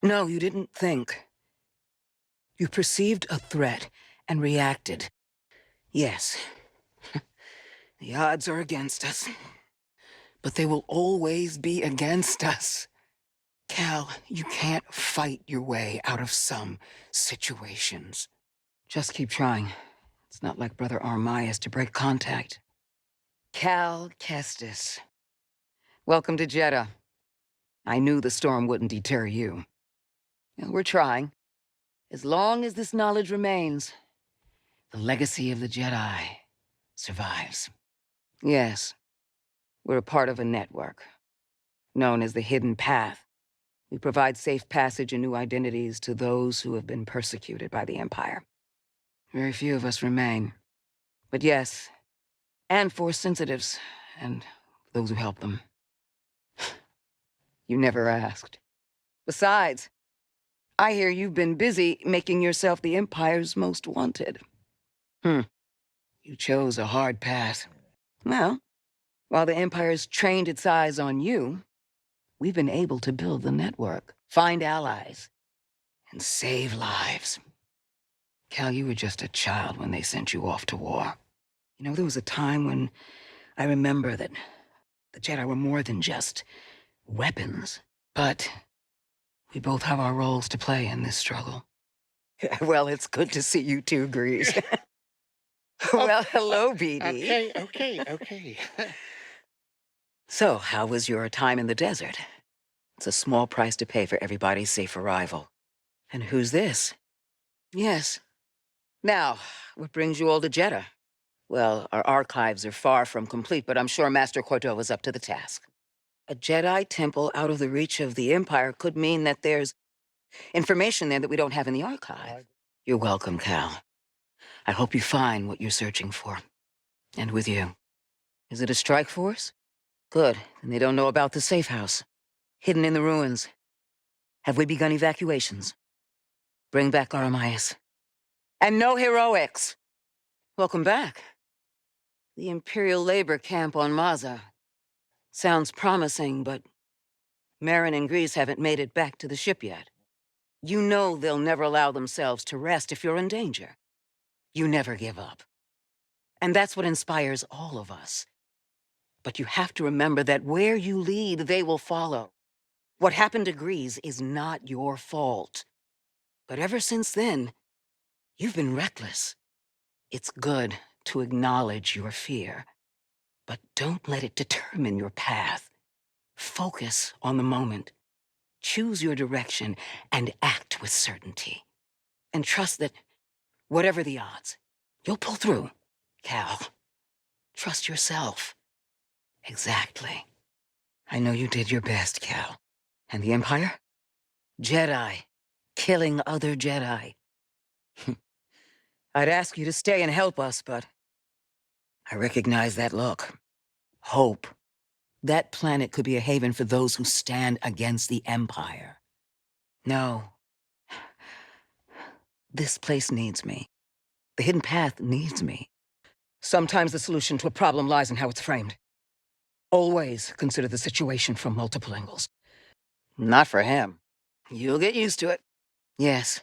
No, you didn't think. You perceived a threat and reacted. Yes, the odds are against us, but they will always be against us. Cal, you can't fight your way out of some situations. Just keep trying. It's not like Brother Armai has to break contact. Cal Kestis. Welcome to Jeddah. I knew the storm wouldn't deter you. We're trying. As long as this knowledge remains, the legacy of the Jedi survives. Yes, we're a part of a network, known as the Hidden Path. We provide safe passage and new identities to those who have been persecuted by the Empire. Very few of us remain. But yes, and Force sensitives, and those who help them. You never asked. Besides, I hear you've been busy making yourself the Empire's most wanted. You chose a hard path. Well, while the Empire's trained its eyes on you, we've been able to build the network, find allies, and save lives. Cal, you were just a child when they sent you off to war. There was a time when I remember that the Jedi were more than just weapons. But we both have our roles to play in this struggle. Well, it's good to see you too, Grease. Well, hello, BD. Okay. So, how was your time in the desert? It's a small price to pay for everybody's safe arrival. And who's this? Yes. Now, what brings you all to Jeddah? Well, our archives are far from complete, but I'm sure Master Cordova's up to the task. A Jedi temple out of the reach of the Empire could mean that there's information there that we don't have in the archive. You're welcome, Cal. I hope you find what you're searching for. And with you. Is it a strike force? Good. Then they don't know about the safe house. Hidden in the ruins. Have we begun evacuations? Bring back Aramias. And no heroics! Welcome back. The Imperial labor camp on Maza. Sounds promising, but Marin and Grease haven't made it back to the ship yet. You know they'll never allow themselves to rest if you're in danger. You never give up. And that's what inspires all of us. But you have to remember that where you lead, they will follow. What happened to Grease is not your fault. But ever since then, you've been reckless. It's good to acknowledge your fear, but don't let it determine your path. Focus on the moment. Choose your direction and act with certainty. And trust that, whatever the odds, you'll pull through. Cal, trust yourself. Exactly. I know you did your best, Cal. And the Empire? Jedi. Killing other Jedi. I'd ask you to stay and help us, but I recognize that look. Hope. That planet could be a haven for those who stand against the Empire. No. This place needs me. The Hidden Path needs me. Sometimes the solution to a problem lies in how it's framed. Always consider the situation from multiple angles. Not for him. You'll get used to it. Yes,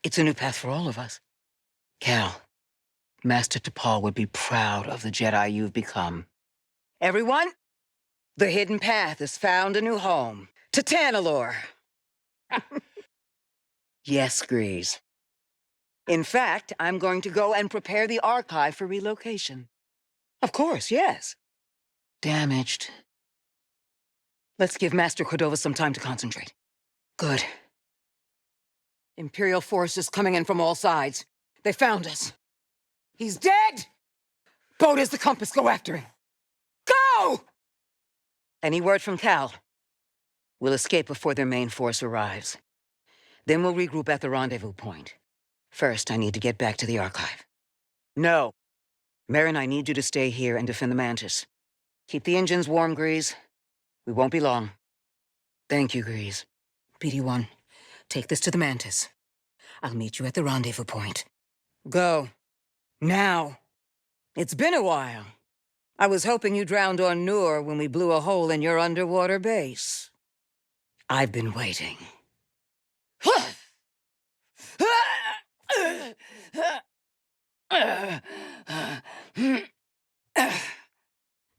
it's a new path for all of us. Cal, Master T'Pol would be proud of the Jedi you've become. Everyone, the Hidden Path has found a new home. To Tanalorr. Yes, Grease. In fact, I'm going to go and prepare the archive for relocation. Of course, yes. Damaged. Let's give Master Cordova some time to concentrate. Good. Imperial forces coming in from all sides. They found us. He's dead! Boat is the compass, go after him. Go! Any word from Cal? We'll escape before their main force arrives. Then we'll regroup at the rendezvous point. First, I need to get back to the archive. No. Marin, I need you to stay here and defend the Mantis. Keep the engines warm, Grease. We won't be long. Thank you, Grease. BD-1, take this to the Mantis. I'll meet you at the rendezvous point. Go. Now. It's been a while. I was hoping you drowned on Noor when we blew a hole in your underwater base. I've been waiting.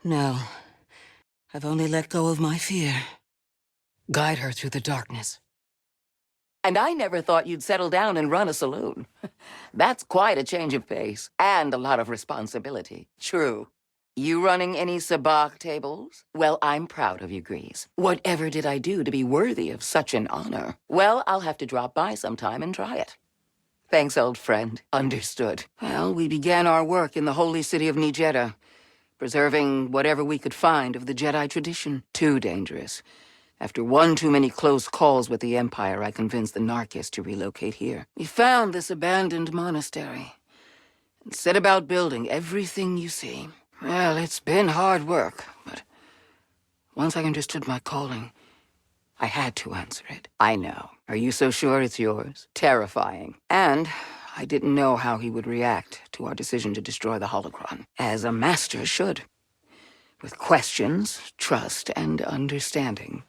No, I've only let go of my fear. Guide her through the darkness. And I never thought you'd settle down and run a saloon. That's quite a change of pace, and a lot of responsibility. True. You running any sabacc tables? Well, I'm proud of you, Grease. Whatever did I do to be worthy of such an honor? Well, I'll have to drop by sometime and try it. Thanks, old friend. Understood. Well, we began our work in the holy city of Nijeda, preserving whatever we could find of the Jedi tradition. Too dangerous. After one too many close calls with the Empire, I convinced the Narkis to relocate here. We found this abandoned monastery and set about building everything you see. Well, it's been hard work, but once I understood my calling, I had to answer it. I know. Are you so sure it's yours? Terrifying. And I didn't know how he would react to our decision to destroy the holocron, as a master should. With questions, trust, and understanding.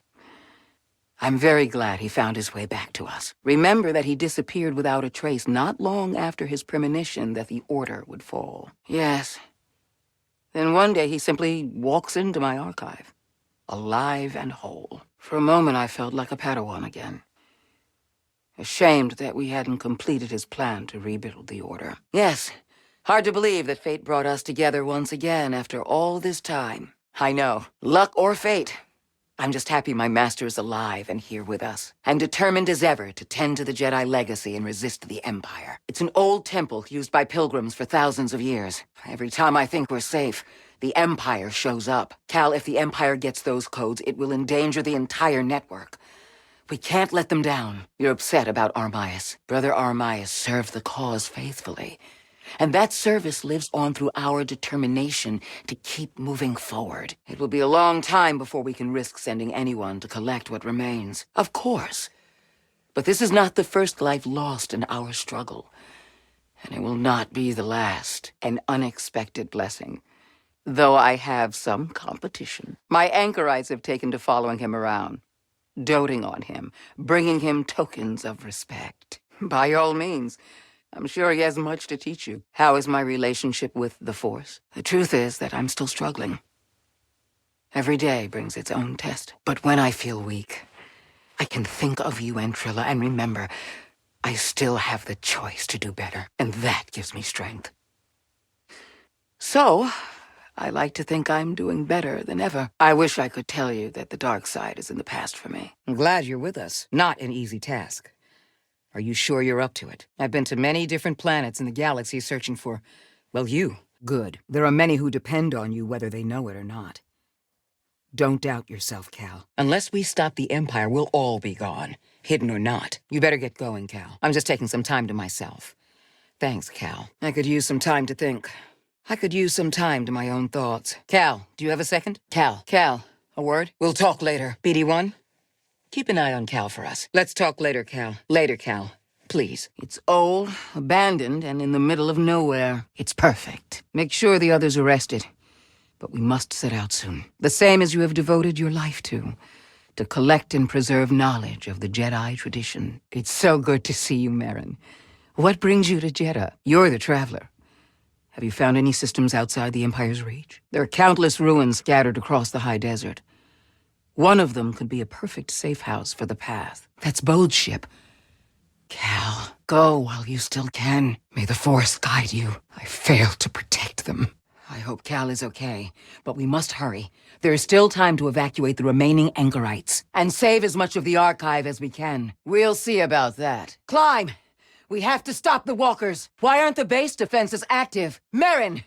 I'm very glad he found his way back to us. Remember that he disappeared without a trace not long after his premonition that the Order would fall. Yes. Then one day he simply walks into my archive, alive and whole. For a moment I felt like a Padawan again. Ashamed that we hadn't completed his plan to rebuild the Order. Yes, hard to believe that fate brought us together once again after all this time. I know, luck or fate. I'm just happy my master is alive and here with us, and determined as ever to tend to the Jedi legacy and resist the Empire. It's an old temple used by pilgrims for thousands of years. Every time I think we're safe, the Empire shows up. Cal, if the Empire gets those codes, it will endanger the entire network. We can't let them down. You're upset about Armias. Brother Armias served the cause faithfully. And that service lives on through our determination to keep moving forward. It will be a long time before we can risk sending anyone to collect what remains. Of course. But this is not the first life lost in our struggle. And it will not be the last. An unexpected blessing. Though I have some competition. My anchorites have taken to following him around. Doting on him. Bringing him tokens of respect. By all means. I'm sure he has much to teach you. How is my relationship with the Force? The truth is that I'm still struggling. Every day brings its own test. But when I feel weak, I can think of you and Trilla and remember I still have the choice to do better. And that gives me strength. So, I like to think I'm doing better than ever. I wish I could tell you that the dark side is in the past for me. I'm glad you're with us. Not an easy task. Are you sure you're up to it? I've been to many different planets in the galaxy searching for, well, you. Good. There are many who depend on you whether they know it or not. Don't doubt yourself, Cal. Unless we stop the Empire, we'll all be gone. Hidden or not. You better get going, Cal. I'm just taking some time to myself. Thanks, Cal. I could use some time to think. I could use some time to my own thoughts. Cal, do you have a second? Cal, a word? We'll talk later. BD1? Keep an eye on Cal for us. Let's talk later, Cal. Later, Cal. Please. It's old, abandoned, and in the middle of nowhere. It's perfect. Make sure the others are rested. But we must set out soon. The same as you have devoted your life to collect and preserve knowledge of the Jedi tradition. It's so good to see you, Merrin. What brings you to Jeddah? You're the traveler. Have you found any systems outside the Empire's reach? There are countless ruins scattered across the high desert. One of them could be a perfect safe house for the path. That's Bode's ship. Cal, go while you still can. May the Force guide you. I failed to protect them. I hope Cal is okay, but we must hurry. There is still time to evacuate the remaining anchorites and save as much of the archive as we can. We'll see about that. Climb! We have to stop the walkers. Why aren't the base defenses active? Merrin!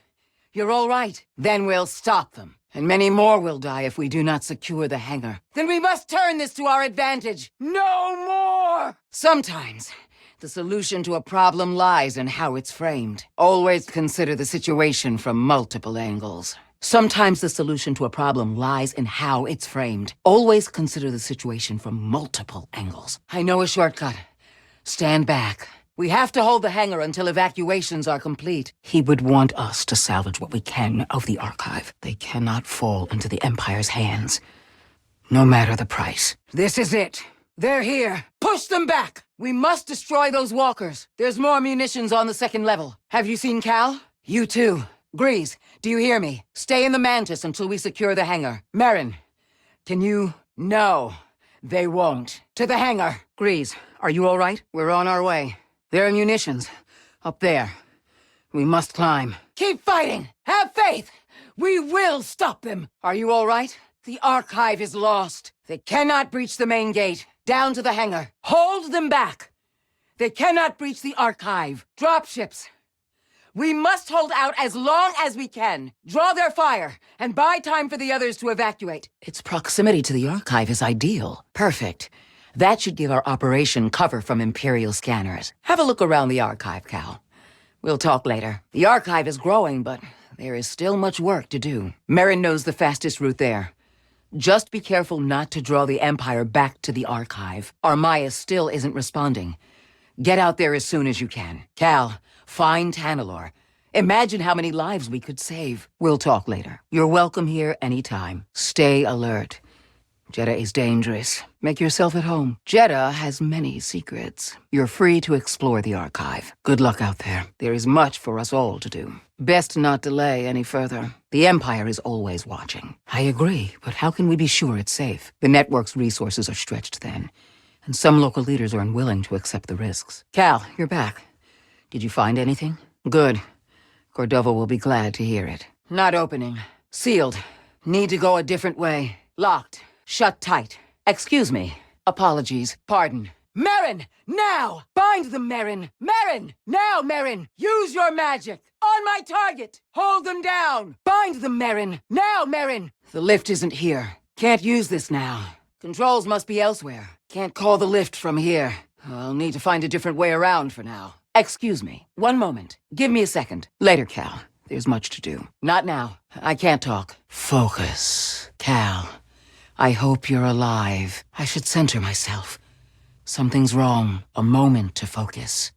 You're all right. Then we'll stop them. And many more will die if we do not secure the hangar. Then we must turn this to our advantage. No more! Sometimes, the solution to a problem lies in how it's framed. Always consider the situation from multiple angles. Sometimes the solution to a problem lies in how it's framed. Always consider the situation from multiple angles. I know a shortcut. Stand back. We have to hold the hangar until evacuations are complete. He would want us to salvage what we can of the archive. They cannot fall into the Empire's hands, no matter the price. This is it. They're here. Push them back! We must destroy those walkers. There's more munitions on the second level. Have you seen Cal? You too. Grease, do you hear me? Stay in the Mantis until we secure the hangar. Marin, can you... No, they won't. To the hangar. Grease, are you all right? We're on our way. There are munitions. Up there. We must climb. Keep fighting! Have faith! We will stop them! Are you all right? The archive is lost. They cannot breach the main gate. Down to the hangar. Hold them back! They cannot breach the archive. Dropships. We must hold out as long as we can. Draw their fire, and buy time for the others to evacuate. Its proximity to the archive is ideal. Perfect. That should give our operation cover from Imperial scanners. Have a look around the archive, Cal. We'll talk later. The archive is growing, but there is still much work to do. Marin knows the fastest route there. Just be careful not to draw the Empire back to the archive. Armaya still isn't responding. Get out there as soon as you can. Cal, find Tanalor. Imagine how many lives we could save. We'll talk later. You're welcome here anytime. Stay alert. Jedi is dangerous. Make yourself at home. Jedi has many secrets. You're free to explore the archive. Good luck out there. There is much for us all to do. Best not delay any further. The Empire is always watching. I agree, but how can we be sure it's safe? The network's resources are stretched thin, and some local leaders are unwilling to accept the risks. Cal, you're back. Did you find anything? Good. Cordova will be glad to hear it. Not opening. Sealed. Need to go a different way. Locked. Shut tight. Excuse me. Apologies. Pardon. Marin! Now! Bind them, Marin! Marin! Now, Marin! Use your magic! On my target! Hold them down! Bind them, Marin! Now, Marin! The lift isn't here. Can't use this now. Controls must be elsewhere. Can't call the lift from here. I'll need to find a different way around for now. Excuse me. One moment. Give me a second. Later, Cal. There's much to do. Not now. I can't talk. Focus. Cal. I hope you're alive. I should center myself. Something's wrong. A moment to focus.